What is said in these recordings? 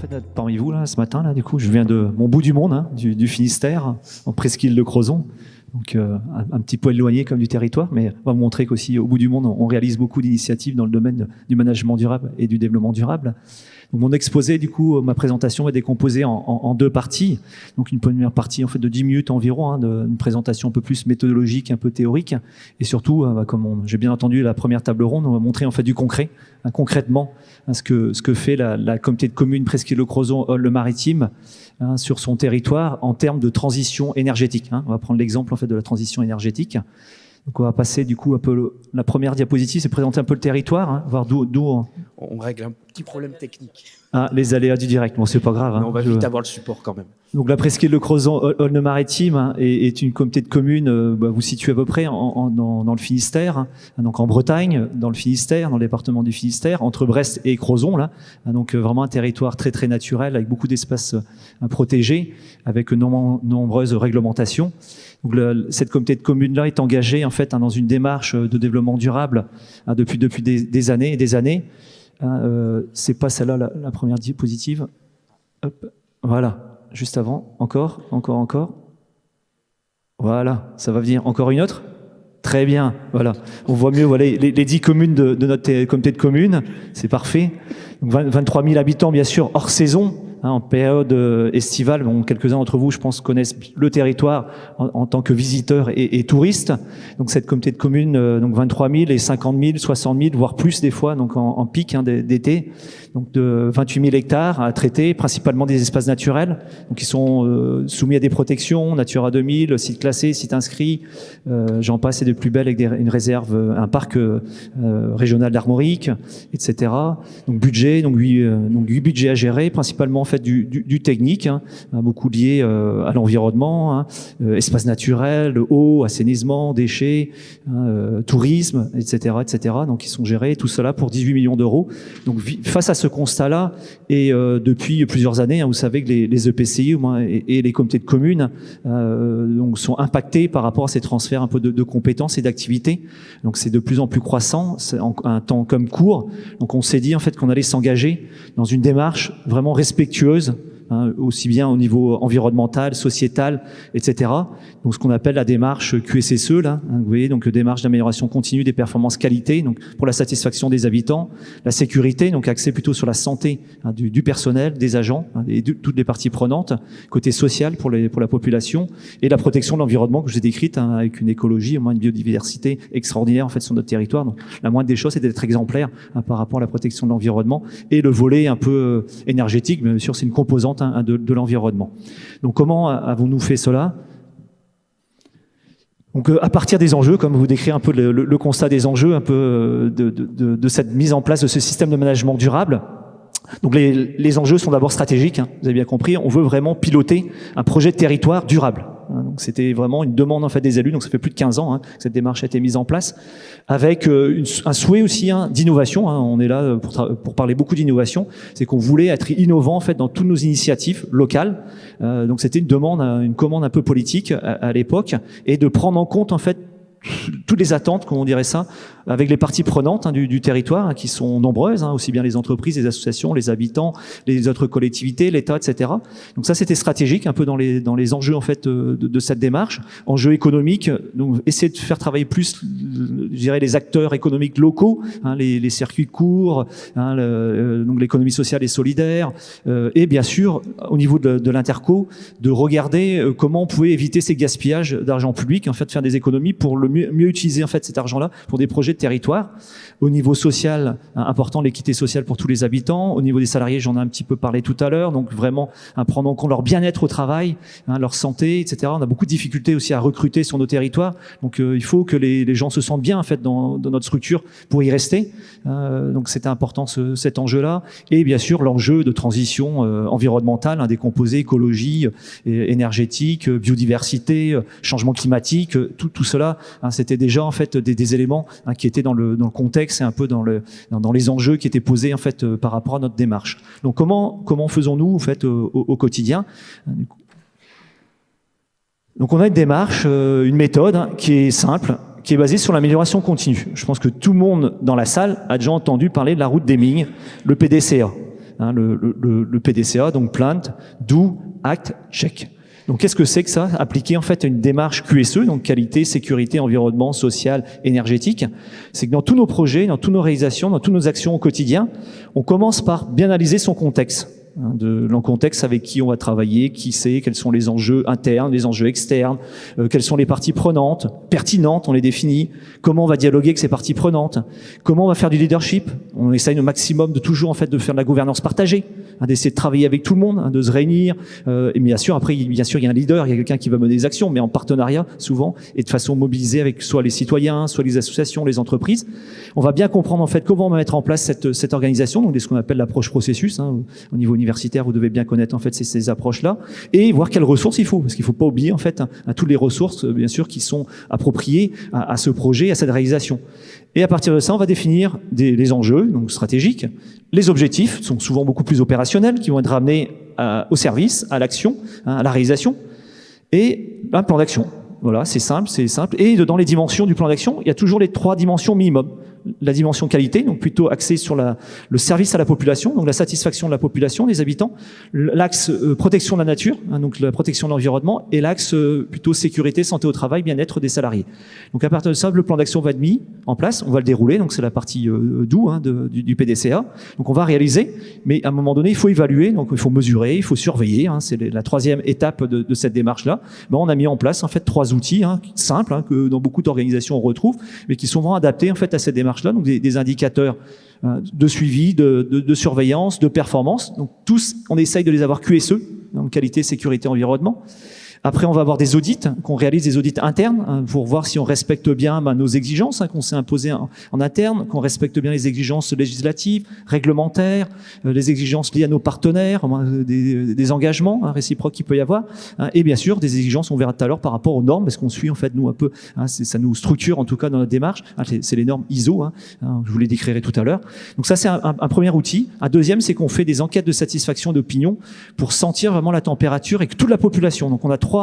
fait d'être parmi vous là, ce matin. Là, du coup, je viens de mon bout du monde, hein, du Finistère, en presqu'île de Crozon. Donc un petit peu éloigné comme du territoire, mais on va vous montrer qu'aussi au bout du monde, on réalise beaucoup d'initiatives dans le domaine du management durable et du développement durable. Donc mon exposé, du coup, ma présentation est décomposée en deux parties. Donc une première partie en fait de 10 minutes environ, hein, une présentation un peu plus méthodologique, un peu théorique, et surtout, comme j'ai bien entendu la première table ronde, on va montrer en fait du concret, hein, concrètement, hein, ce que fait la communauté de communes presqu'île de Crozon, le Maritime, hein, sur son territoire en termes de transition énergétique. Hein. On va prendre l'exemple en fait de la transition énergétique. Donc on va passer du coup un peu la première diapositive, c'est présenter un peu le territoire, hein, voir d'où on règle un petit problème technique. Ah, les aléas du direct, bon c'est pas grave. Hein, on va vite avoir le support quand même. Donc la presqu'île de Crozon, Aulne-Maritime, hein, est une communauté de communes, vous situez à peu près dans le Finistère, hein, donc en Bretagne, dans le Finistère, dans le département du Finistère, entre Brest et Crozon, là, hein, donc vraiment un territoire très très naturel avec beaucoup d'espaces protégés, avec nombreuses réglementations. Donc cette communauté de communes-là est engagée en fait, hein, dans une démarche de développement durable, hein, depuis des années et des années. C'est pas celle-là la première diapositive. Hop, voilà, juste avant, encore. Voilà, ça va venir. Encore une autre? Très bien, voilà. On voit mieux voilà, les 10 communes de notre communauté de communes, c'est parfait. Donc 23 000 habitants, bien sûr, hors saison. Hein, en période estivale, bon, quelques-uns d'entre vous, je pense, connaissent le territoire en tant que visiteurs et touristes. Donc cette communauté de communes, donc 23 000 et 50 000, 60 000, voire plus des fois, donc en pic hein, d'été. Donc de 28 000 hectares à traiter, principalement des espaces naturels, donc qui sont soumis à des protections, Natura 2000, sites classés, sites inscrits, j'en passe et de plus belle avec une réserve, un parc régional d'armorique, etc. Donc budget, donc 8 budgets à gérer, principalement en fait du technique, hein, beaucoup lié à l'environnement, hein, espaces naturels, eau, assainissement, déchets, hein, tourisme, etc., etc. Donc ils sont gérés, tout cela pour 18 millions d'euros. Donc face à ce constat-là, et depuis plusieurs années, hein, vous savez que les EPCI et les comités de communes donc sont impactés par rapport à ces transferts un peu de compétences et d'activités. Donc c'est de plus en plus croissant, c'est en un temps comme court. Donc on s'est dit en fait qu'on allait s'engager dans une démarche vraiment respectueuse, hein, aussi bien au niveau environnemental, sociétal, etc. Donc ce qu'on appelle la démarche QSSE, là, hein, vous voyez, donc démarche d'amélioration continue des performances qualité, donc pour la satisfaction des habitants, la sécurité, donc axé plutôt sur la santé hein, du personnel, des agents, hein, et toutes les parties prenantes, côté social pour la population, et la protection de l'environnement que je vous ai décrite, hein, avec une écologie, au moins une biodiversité extraordinaire en fait sur notre territoire. Donc la moindre des choses, c'est d'être exemplaire hein, par rapport à la protection de l'environnement et le volet un peu énergétique, mais bien sûr c'est une composante hein, de l'environnement. Donc comment avons-nous fait cela ? Donc à partir des enjeux, comme vous décrivez un peu le constat des enjeux, un peu de cette mise en place de ce système de management durable. Donc les enjeux sont d'abord stratégiques, hein, vous avez bien compris, on veut vraiment piloter un projet de territoire durable. Donc c'était vraiment une demande en fait des élus, donc ça fait plus de 15 ans hein, que cette démarche a été mise en place, avec un souhait aussi hein, d'innovation. Hein, on est là pour parler beaucoup d'innovation, c'est qu'on voulait être innovant en fait dans toutes nos initiatives locales. Donc c'était une commande un peu politique à l'époque, et de prendre en compte en fait toutes les attentes, comme on dirait ça, avec les parties prenantes hein, du territoire, hein, qui sont nombreuses, hein, aussi bien les entreprises, les associations, les habitants, les autres collectivités, l'État, etc. Donc ça, c'était stratégique, un peu dans les enjeux en fait de cette démarche. Enjeux économiques, donc essayer de faire travailler plus, je dirais, les acteurs économiques locaux, hein, les circuits courts, hein, donc l'économie sociale et solidaire, et bien sûr, au niveau de l'interco, de regarder comment on pouvait éviter ces gaspillages d'argent public, en fait, faire des économies pour mieux utiliser en fait cet argent-là pour des projets de territoire. Au niveau social, important l'équité sociale pour tous les habitants. Au niveau des salariés, j'en ai un petit peu parlé tout à l'heure, donc vraiment prendre en compte leur bien-être au travail, hein, leur santé, etc. On a beaucoup de difficultés aussi à recruter sur nos territoires, donc il faut que les gens se sentent bien en fait dans notre structure pour y rester. Donc c'était important cet enjeu-là, et bien sûr l'enjeu de transition environnementale, hein, des composés, écologie, énergétique, biodiversité, changement climatique, tout cela. Hein, c'était déjà en fait des éléments hein, qui étaient dans le contexte et un peu dans les enjeux qui étaient posés en fait par rapport à notre démarche. Donc comment faisons-nous en fait au quotidien ? Donc on a une démarche, une méthode hein, qui est simple, qui est basée sur l'amélioration continue. Je pense que tout le monde dans la salle a déjà entendu parler de la route d'Eming, le PDCA. le PDCA, donc Plant, Do, Act, Check. Donc qu'est-ce que c'est que ça? Appliqué en fait à une démarche QSE, donc qualité, sécurité, environnement, social, énergétique. C'est que dans tous nos projets, dans toutes nos réalisations, dans toutes nos actions au quotidien, on commence par bien analyser son contexte. Le contexte avec qui on va travailler, qui c'est, quels sont les enjeux internes, les enjeux externes, quelles sont les parties prenantes, pertinentes, on les définit, comment on va dialoguer avec ces parties prenantes, comment on va faire du leadership, on essaye au maximum de toujours en fait de faire de la gouvernance partagée, d'essayer de travailler avec tout le monde, de se réunir, et bien sûr après il y a un leader, il y a quelqu'un qui va mener des actions, mais en partenariat souvent et de façon mobilisée avec soit les citoyens, soit les associations, les entreprises. On va bien comprendre en fait comment on va mettre en place cette organisation, donc ce qu'on appelle l'approche processus, au niveau universitaire, vous devez bien connaître en fait ces approches-là, et voir quelles ressources il faut, parce qu'il ne faut pas oublier en fait à toutes les ressources bien sûr qui sont appropriées à ce projet, à cette réalisation. Et à partir de ça, on va définir les enjeux, donc stratégiques. Les objectifs sont souvent beaucoup plus opérationnels, qui vont être ramenés au service, à l'action, à la réalisation, et un plan d'action. Voilà, c'est simple, c'est simple. Et dans les dimensions du plan d'action, il y a toujours les 3 dimensions minimum. La dimension qualité, donc plutôt axée sur le service à la population, donc la satisfaction de la population, des habitants, l'axe protection de la nature, donc la protection de l'environnement, et l'axe plutôt sécurité, santé au travail, bien-être des salariés. Donc à partir de ça, le plan d'action va être mis en place, on va le dérouler, donc c'est la partie doux du PDCA. Donc on va réaliser, mais à un moment donné, il faut évaluer, donc il faut mesurer, il faut surveiller, c'est la 3e étape de cette démarche-là. Ben, on a mis en place en fait 3 outils simples que dans beaucoup d'organisations on retrouve, mais qui sont vraiment adaptés en fait à cette démarche-là, donc des indicateurs de suivi, de surveillance, de performance. Donc tous, on essaye de les avoir QSE, donc qualité, sécurité, environnement. Après, on va avoir des audits, qu'on réalise des audits internes pour voir si on respecte bien nos exigences qu'on s'est imposées en interne, qu'on respecte bien les exigences législatives, réglementaires, les exigences liées à nos partenaires, des engagements réciproques qu'il peut y avoir, et bien sûr des exigences, on verra tout à l'heure, par rapport aux normes, parce qu'on suit en fait nous un peu, ça nous structure en tout cas dans notre démarche, c'est les normes ISO, je vous les décrirai tout à l'heure. Donc ça c'est un premier outil. Un deuxième, c'est qu'on fait des enquêtes de satisfaction d'opinion pour sentir vraiment la température avec toute la population. Donc on a 3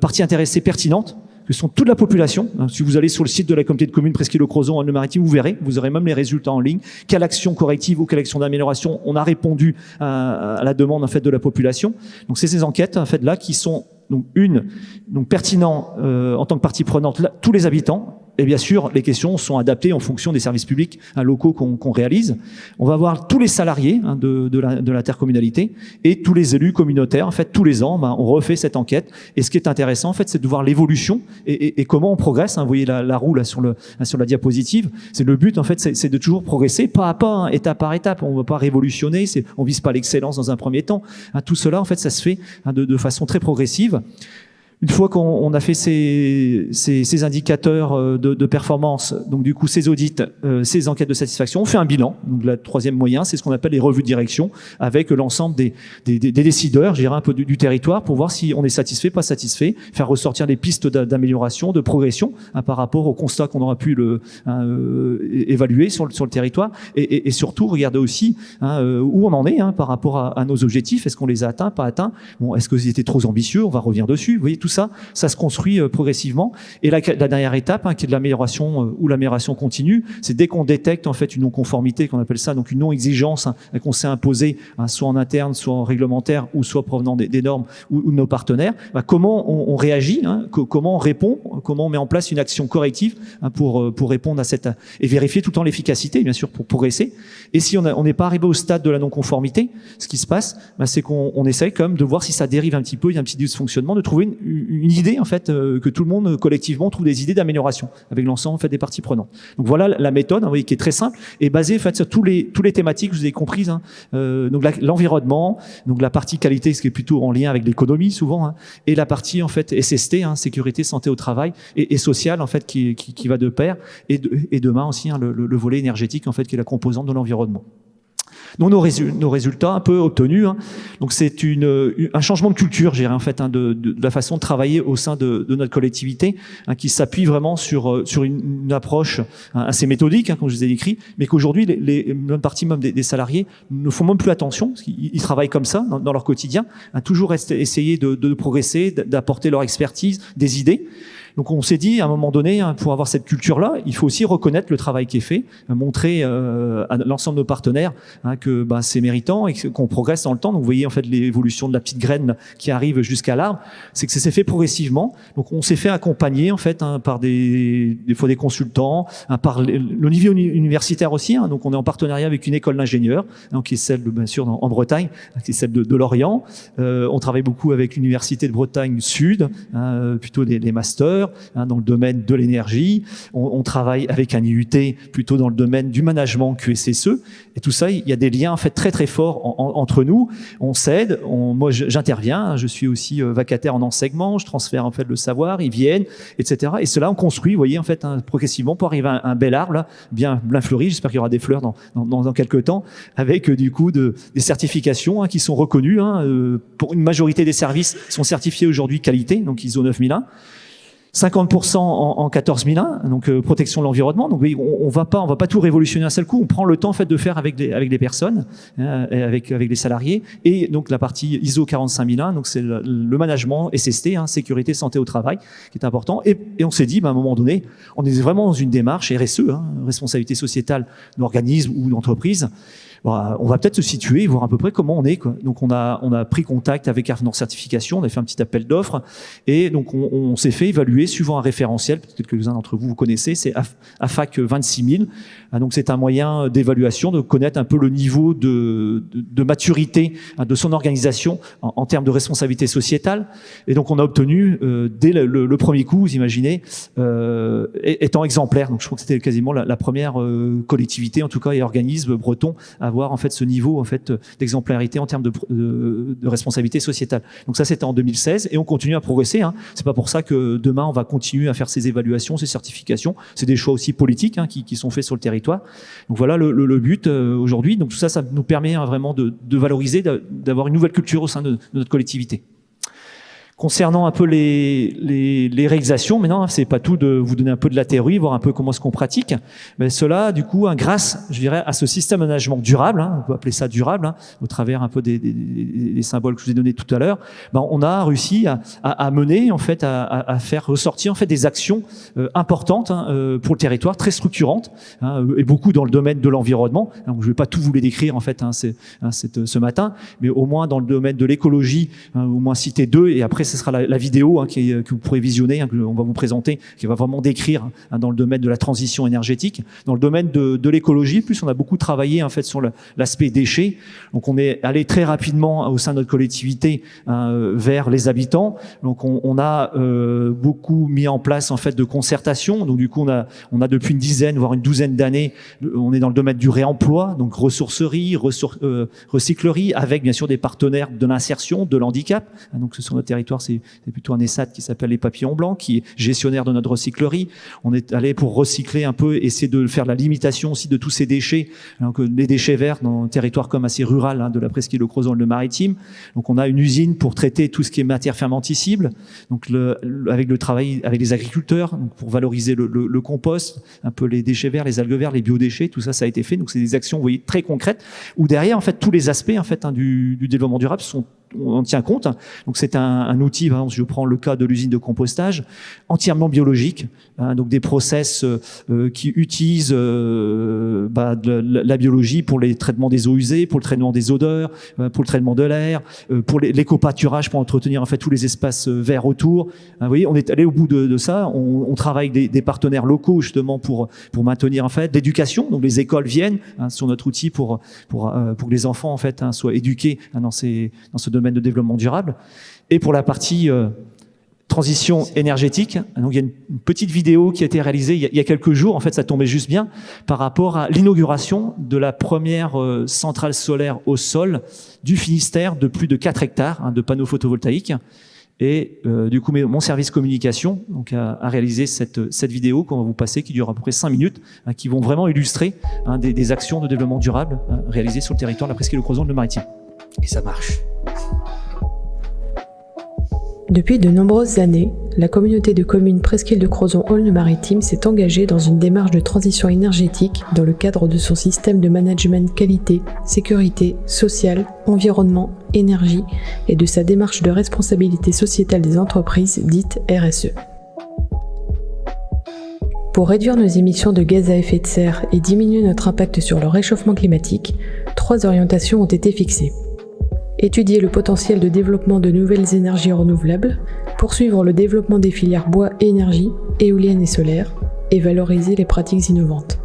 parties intéressées pertinentes, que sont toute la population. Si vous allez sur le site de la communauté de communes Presqu'île-aux-Crozons, Anne-le-Maritime, vous verrez, vous aurez même les résultats en ligne. Quelle action corrective ou quelle action d'amélioration on a répondu à la demande en fait de la population. Donc c'est ces enquêtes en fait là qui sont donc pertinent en tant que partie prenante tous les habitants. Et bien sûr, les questions sont adaptées en fonction des services publics locaux qu'on réalise. On va voir tous les salariés de l'intercommunalité et tous les élus communautaires. En fait, tous les ans, on refait cette enquête. Et ce qui est intéressant, en fait, c'est de voir l'évolution et comment on progresse. Vous voyez la roue là sur la diapositive. C'est le but, en fait, c'est de toujours progresser pas à pas, étape par étape. On ne va pas révolutionner. On vise pas l'excellence dans un premier temps. Tout cela, en fait, ça se fait de façon très progressive. Une fois qu'on a fait ces indicateurs de performance, donc du coup ces audits, ces enquêtes de satisfaction, on fait un bilan. Donc le 3e moyen, c'est ce qu'on appelle les revues de direction, avec l'ensemble des décideurs, je dirais un peu du territoire, pour voir si on est satisfait, pas satisfait, faire ressortir des pistes d'amélioration, de progression par rapport au constat qu'on aura pu évaluer sur le territoire, et surtout regarder aussi où on en est par rapport à nos objectifs. Est-ce qu'on les a atteints, pas atteints? Bon, est-ce qu'ils étaient trop ambitieux? On va revenir dessus. Vous voyez, tout ça se construit progressivement. Et la dernière étape, qui est de l'amélioration ou l'amélioration continue, c'est dès qu'on détecte en fait une non-conformité, qu'on appelle ça donc une non-exigence qu'on s'est imposée, soit en interne, soit en réglementaire, ou soit provenant des normes ou de nos partenaires, comment on réagit, comment on répond, comment on met en place une action corrective pour répondre à cette et vérifier tout le temps l'efficacité, bien sûr, pour progresser. Et si on n'est pas arrivé au stade de la non-conformité, ce qui se passe, c'est qu'on essaye quand même de voir si ça dérive un petit peu, il y a un petit dysfonctionnement, de trouver une idée en fait que tout le monde collectivement trouve des idées d'amélioration avec l'ensemble en fait des parties prenantes. Donc voilà la méthode, vous voyez, qui est très simple et basée en fait sur tous les thématiques que vous avez comprises. Donc l'environnement, donc la partie qualité, ce qui est plutôt en lien avec l'économie souvent, et la partie en fait SST, sécurité, santé au travail et sociale en fait qui va de pair, et demain aussi le volet énergétique en fait qui est la composante de l'environnement. Donc nos résultats un peu obtenus, donc c'est un changement de culture, je dirais en fait, de la façon de travailler au sein de notre collectivité, qui s'appuie vraiment sur une approche assez méthodique, comme je vous ai décrit, mais qu'aujourd'hui les bonne partie même des salariés ne font même plus attention, parce qu'ils travaillent comme ça dans leur quotidien, à toujours essayer de progresser, d'apporter leur expertise, des idées. Donc on s'est dit à un moment donné, pour avoir cette culture-là, il faut aussi reconnaître le travail qui est fait, montrer à l'ensemble de nos partenaires que c'est méritant et qu'on progresse dans le temps. Donc vous voyez en fait l'évolution de la petite graine qui arrive jusqu'à l'arbre. C'est que ça s'est fait progressivement. Donc on s'est fait accompagner en fait par des fois des consultants, par le niveau universitaire aussi. Donc on est en partenariat avec une école d'ingénieurs, qui est celle bien sûr en Bretagne, qui est celle de Lorient. On travaille beaucoup avec l'université de Bretagne Sud, plutôt des masters dans le domaine de l'énergie. On travaille avec un IUT plutôt dans le domaine du management QSSE. Et tout ça, il y a des liens en fait très très forts entre nous. On s'aide. Moi, j'interviens. Je suis aussi vacataire en enseignement. Je transfère en fait le savoir. Ils viennent, etc. Et cela, on construit. Vous voyez en fait progressivement pour arriver à un bel arbre là, bien fleuri. J'espère qu'il y aura des fleurs dans quelques temps, avec du coup des certifications qui sont reconnues. Pour une majorité des services sont certifiés aujourd'hui qualité, donc ISO 9001. 50% en 14001, donc protection de l'environnement. Donc oui, on va pas tout révolutionner d'un seul coup. On prend le temps en fait de faire avec des personnes, avec les salariés. Et donc la partie ISO 45001, donc c'est le management SST, sécurité santé au travail, qui est important. Et on s'est dit, à un moment donné, on est vraiment dans une démarche RSE, responsabilité sociétale d'organisme ou d'entreprise. On va peut-être se situer, voir à peu près comment on est, quoi. Donc on a pris contact avec Arnor Certification, on a fait un petit appel d'offres et donc on s'est fait évaluer suivant un référentiel, peut-être que quelques-uns d'entre vous connaissez, c'est AFAC 26000. Donc c'est un moyen d'évaluation, de connaître un peu le niveau de maturité de son organisation en termes de responsabilité sociétale. Et donc on a obtenu dès le premier coup, vous imaginez, étant exemplaire. Donc je crois que c'était quasiment la première collectivité, en tout cas, et organisme breton à avoir en fait ce niveau en fait d'exemplarité en termes de responsabilité sociétale. Donc ça c'était en 2016 et on continue à progresser. C'est pas pour ça que demain on va continuer à faire ces évaluations, ces certifications. C'est des choix aussi politiques qui sont faits sur le territoire. Donc voilà le but aujourd'hui. Donc tout ça nous permet vraiment de valoriser, d'avoir une nouvelle culture au sein de notre collectivité. Concernant un peu les réalisations, maintenant c'est pas tout de vous donner un peu de la théorie, voir un peu comment est-ce qu'on pratique, mais cela du coup grâce, je dirais, à ce système de management durable, on peut appeler ça durable, au travers un peu des symboles que je vous ai donnés tout à l'heure, on a réussi à mener en fait à faire ressortir en fait des actions importantes pour le territoire, très structurantes, et beaucoup dans le domaine de l'environnement. Donc je vais pas tout vous les décrire en fait ce matin, mais au moins dans le domaine de l'écologie, au moins citer deux, et après ce sera la vidéo que vous pourrez visionner, qu'on va vous présenter, qui va vraiment décrire dans le domaine de la transition énergétique. Dans le domaine de l'écologie, plus on a beaucoup travaillé en fait sur l'aspect déchets. Donc on est allé très rapidement au sein de notre collectivité vers les habitants. Donc on a beaucoup mis en place en fait de concertation. Donc du coup on a depuis une dizaine voire une douzaine d'années, on est dans le domaine du réemploi, donc ressourcerie, recyclerie, avec bien sûr des partenaires de l'insertion, de l'handicap. Donc sur notre territoire, c'est plutôt un ESAT qui s'appelle les Papillons Blancs, qui est gestionnaire de notre recyclerie. On est allé pour recycler un peu, essayer de faire la limitation aussi de tous ces déchets, donc les déchets verts dans un territoire comme assez rural de la presqu'île de Crozon, le maritime. Donc on a une usine pour traiter tout ce qui est matière fermentescible, donc avec le travail avec les agriculteurs, donc pour valoriser le compost, un peu les déchets verts, les algues vertes, les biodéchets, tout ça a été fait. Donc c'est des actions, vous voyez, très concrètes, où derrière en fait tous les aspects en fait du développement durable on en tient compte. Donc c'est un outil, par exemple, si je prends le cas de l'usine de compostage, entièrement biologique, donc des process qui utilisent la biologie pour les traitements des eaux usées, pour le traitement des odeurs, pour le traitement de l'air, pour l'éco-pâturage, pour entretenir en fait tous les espaces verts autour. Vous voyez, on est allé au bout de ça. On travaille des partenaires locaux justement pour maintenir en fait l'éducation. Donc les écoles viennent sur notre outil pour que les enfants en fait soient éduqués dans ce domaine de développement durable. Et pour la partie transition énergétique, donc il y a une petite vidéo qui a été réalisée il y a quelques jours, en fait ça tombait juste bien, par rapport à l'inauguration de la première centrale solaire au sol du Finistère de plus de 4 hectares de panneaux photovoltaïques. Et du coup, mon service communication a réalisé cette vidéo qu'on va vous passer, qui dure à peu près 5 minutes, qui vont vraiment illustrer des actions de développement durable réalisées sur le territoire de la presqu'île de Crozon, le maritime. Et ça marche. Depuis de nombreuses années, la communauté de communes Presqu'île de Crozon-Aulne-Maritime s'est engagée dans une démarche de transition énergétique dans le cadre de son système de management qualité, sécurité, sociale, environnement, énergie et de sa démarche de responsabilité sociétale des entreprises dite RSE. Pour réduire nos émissions de gaz à effet de serre et diminuer notre impact sur le réchauffement climatique, 3 orientations ont été fixées. Étudier le potentiel de développement de nouvelles énergies renouvelables, poursuivre le développement des filières bois et énergie, éoliennes et solaires, et valoriser les pratiques innovantes.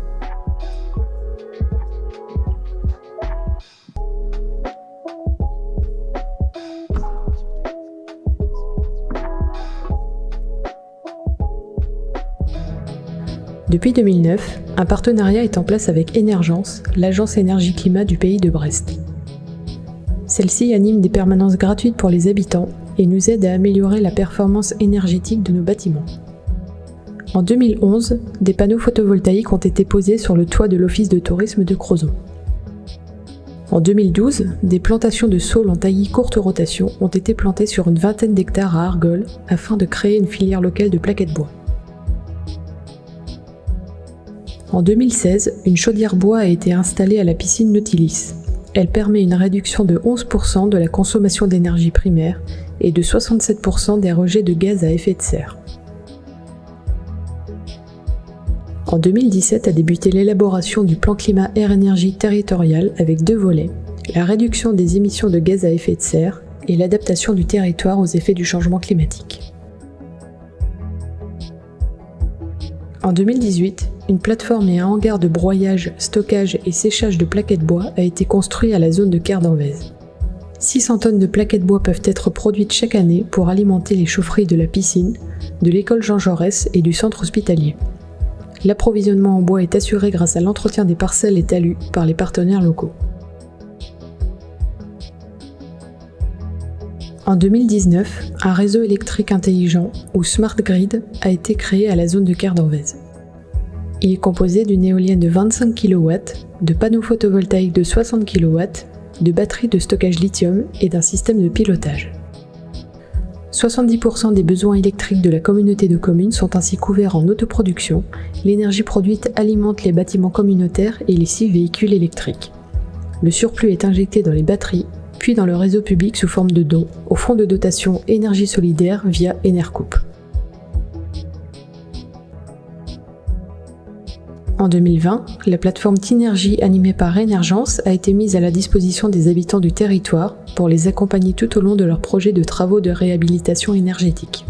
Depuis 2009, un partenariat est en place avec Énergence, l'agence énergie-climat du pays de Brest. Celle-ci anime des permanences gratuites pour les habitants et nous aide à améliorer la performance énergétique de nos bâtiments. En 2011, des panneaux photovoltaïques ont été posés sur le toit de l'office de tourisme de Crozon. En 2012, des plantations de saules en taillis courte rotation ont été plantées sur une vingtaine d'hectares à Argol afin de créer une filière locale de plaquettes bois. En 2016, une chaudière bois a été installée à la piscine Nautilis. Elle permet une réduction de 11% de la consommation d'énergie primaire et de 67% des rejets de gaz à effet de serre. En 2017 a débuté l'élaboration du plan climat-air-énergie territorial avec 2 volets, la réduction des émissions de gaz à effet de serre et l'adaptation du territoire aux effets du changement climatique. En 2018, une plateforme et un hangar de broyage, stockage et séchage de plaquettes bois a été construit à la zone de Quer-d'Anvez. 600 tonnes de plaquettes bois peuvent être produites chaque année pour alimenter les chaufferies de la piscine, de l'école Jean Jaurès et du centre hospitalier. L'approvisionnement en bois est assuré grâce à l'entretien des parcelles et talus par les partenaires locaux. En 2019, un réseau électrique intelligent, ou Smart Grid, a été créé à la zone de Quer-d'Anvez. Il est composé d'une éolienne de 25 kW, de panneaux photovoltaïques de 60 kW, de batteries de stockage lithium et d'un système de pilotage. 70% des besoins électriques de la communauté de communes sont ainsi couverts en autoproduction. L'énergie produite alimente les bâtiments communautaires et les 6 véhicules électriques. Le surplus est injecté dans les batteries, puis dans le réseau public sous forme de dons, au fonds de dotation énergie solidaire via Enercoupe. En 2020, la plateforme Tinergie animée par Énergence a été mise à la disposition des habitants du territoire pour les accompagner tout au long de leur projet de travaux de réhabilitation énergétique.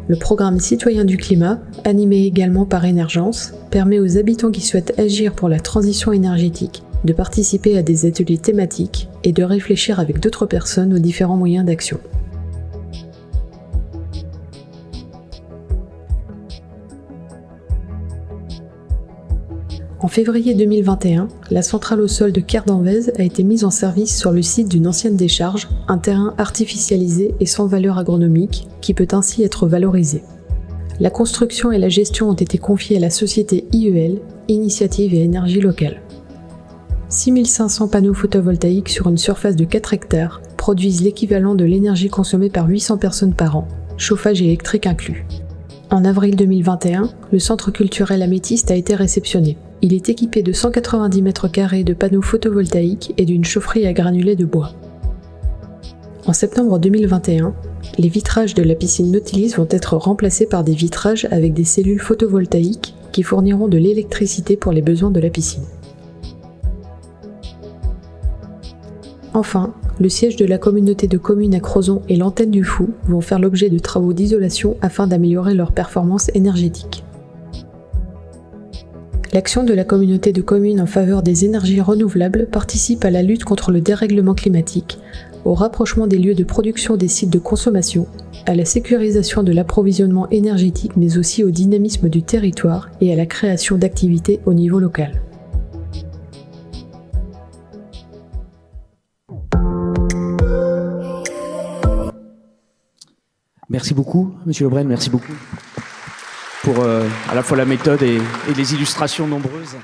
Le programme Citoyens du climat, animé également par Énergence, permet aux habitants qui souhaitent agir pour la transition énergétique de participer à des ateliers thématiques et de réfléchir avec d'autres personnes aux différents moyens d'action. En février 2021, la centrale au sol de Quer-d'Anvez a été mise en service sur le site d'une ancienne décharge, un terrain artificialisé et sans valeur agronomique qui peut ainsi être valorisé. La construction et la gestion ont été confiées à la société IEL, Initiative et Énergie Locale. 6500 panneaux photovoltaïques sur une surface de 4 hectares produisent l'équivalent de l'énergie consommée par 800 personnes par an, chauffage électrique inclus. En avril 2021, le centre culturel Améthyste a été réceptionné. Il est équipé de 190 m² de panneaux photovoltaïques et d'une chaufferie à granulés de bois. En septembre 2021, les vitrages de la piscine Nautilis vont être remplacés par des vitrages avec des cellules photovoltaïques qui fourniront de l'électricité pour les besoins de la piscine. Enfin, le siège de la communauté de communes à Crozon et l'antenne du Fou vont faire l'objet de travaux d'isolation afin d'améliorer leur performance énergétique. L'action de la communauté de communes en faveur des énergies renouvelables participe à la lutte contre le dérèglement climatique, au rapprochement des lieux de production des sites de consommation, à la sécurisation de l'approvisionnement énergétique mais aussi au dynamisme du territoire et à la création d'activités au niveau local. Merci beaucoup, Monsieur Lebrun, merci beaucoup pour à la fois la méthode et les illustrations nombreuses.